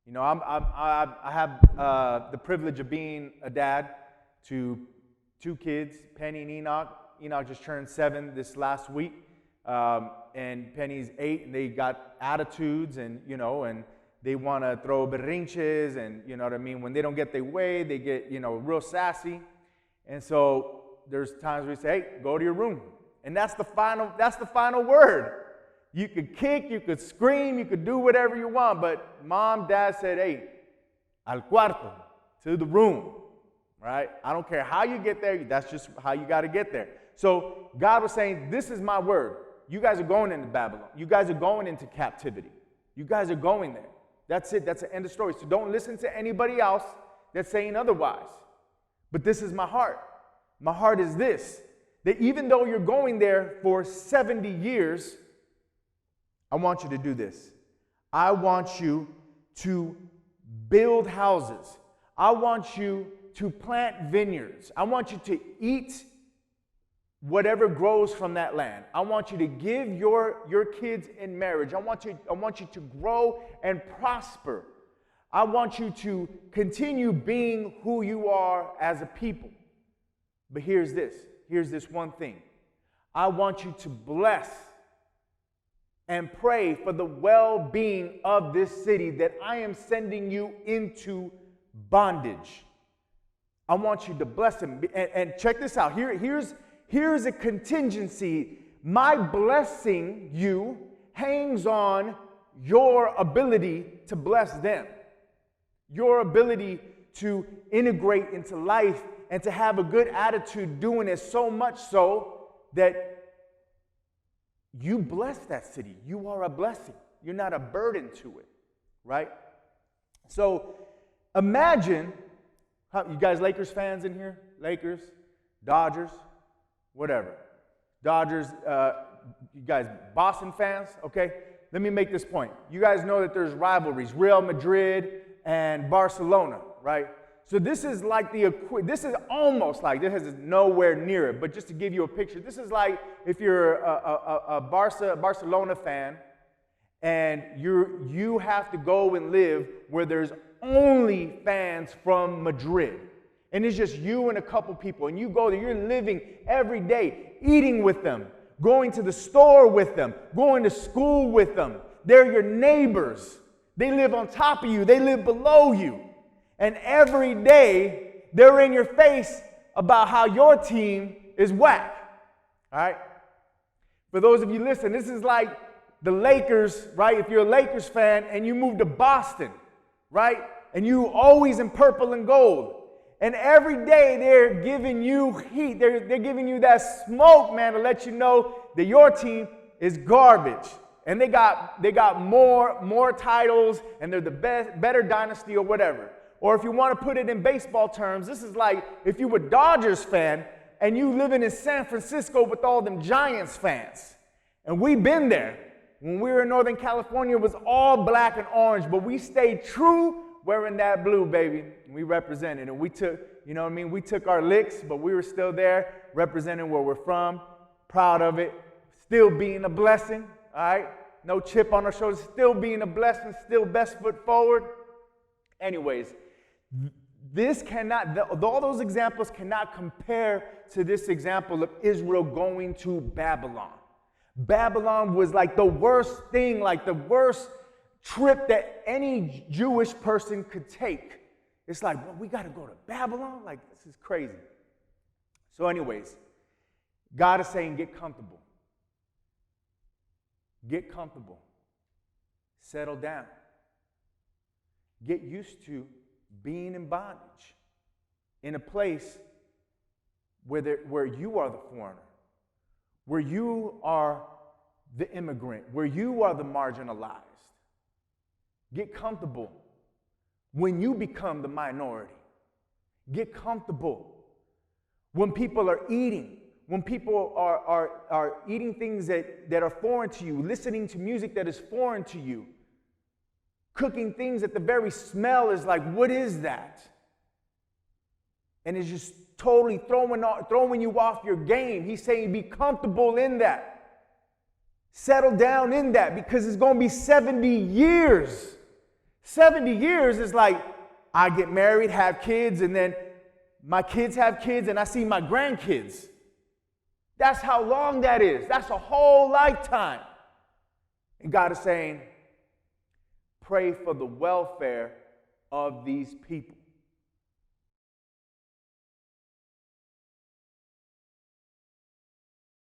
You know, I have the privilege of being a dad to 2 kids, Penny and Enoch. Enoch just turned 7 this last week, and Penny's 8, and they got attitudes, and and they want to throw berrinches, and you know what I mean. When they don't get their way, they get real sassy, and so there's times we say, "Hey, go to your room," and that's the final word. You could kick, you could scream, you could do whatever you want, but mom, dad said, "Hey, al cuarto," to the room, right? I don't care how you get there, that's just how you got to get there. So God was saying, this is my word. You guys are going into Babylon. You guys are going into captivity. You guys are going there. That's it. That's the end of the story. So don't listen to anybody else that's saying otherwise. But this is my heart. My heart is this, that even though you're going there for 70 years, I want you to do this. I want you to build houses. I want you to plant vineyards. I want you to eat whatever grows from that land. I want you to give your kids in marriage. I want you to grow and prosper. I want you to continue being who you are as a people. But here's this one thing. I want you to bless and pray for the well-being of this city that I am sending you into bondage. I want you to bless them. And check this out. Here's a contingency. My blessing you hangs on your ability to bless them. Your ability to integrate into life and to have a good attitude doing it, so much so that you bless that city. You are a blessing. You're not a burden to it, right? So imagine, you guys Lakers fans in here? Lakers, Dodgers, whatever. Dodgers, you guys Boston fans? Okay, let me make this point. You guys know that there's rivalries, Real Madrid and Barcelona, right? So this is like this is nowhere near it, but just to give you a picture, this is like if you're a Barcelona fan and you have to go and live where there's only fans from Madrid. And it's just you and a couple people, and you go there, you're living every day, eating with them, going to the store with them, going to school with them. They're your neighbors. They live on top of you. They live below you. And every day, they're in your face about how your team is whack. All right? For those of you listening, this is like the Lakers, right? If you're a Lakers fan and you move to Boston, right? And you always in purple and gold. And every day they're giving you heat. They're giving you that smoke, man, to let you know that your team is garbage. And they got more titles, and they're the better dynasty or whatever. Or if you want to put it in baseball terms, this is like if you were a Dodgers fan and you living in San Francisco with all them Giants fans. And we've been there. When we were in Northern California, it was all black and orange, but we stayed true wearing that blue, baby. We represented, and we took, we took our licks, but we were still there representing where we're from, proud of it, still being a blessing, all right? No chip on our shoulders, still being a blessing, still best foot forward. Anyways, all those examples cannot compare to this example of Israel going to Babylon. Babylon was like the worst thing, like the worst trip that any Jewish person could take. It's like, well, we got to go to Babylon? Like, this is crazy. So anyways, God is saying, get comfortable. Get comfortable. Settle down. Get used to being in bondage in a place where you are the foreigner, where you are the immigrant, where you are the marginalized. Get comfortable when you become the minority. Get comfortable when people are eating, when people are eating things that are foreign to you, listening to music that is foreign to you, cooking things that the very smell is like, what is that? And it's just totally throwing you off your game. He's saying be comfortable in that. Settle down in that, because it's going to be 70 years. 70 years is like I get married, have kids, and then my kids have kids, and I see my grandkids. That's how long that is. That's a whole lifetime. And God is saying, pray for the welfare of these people.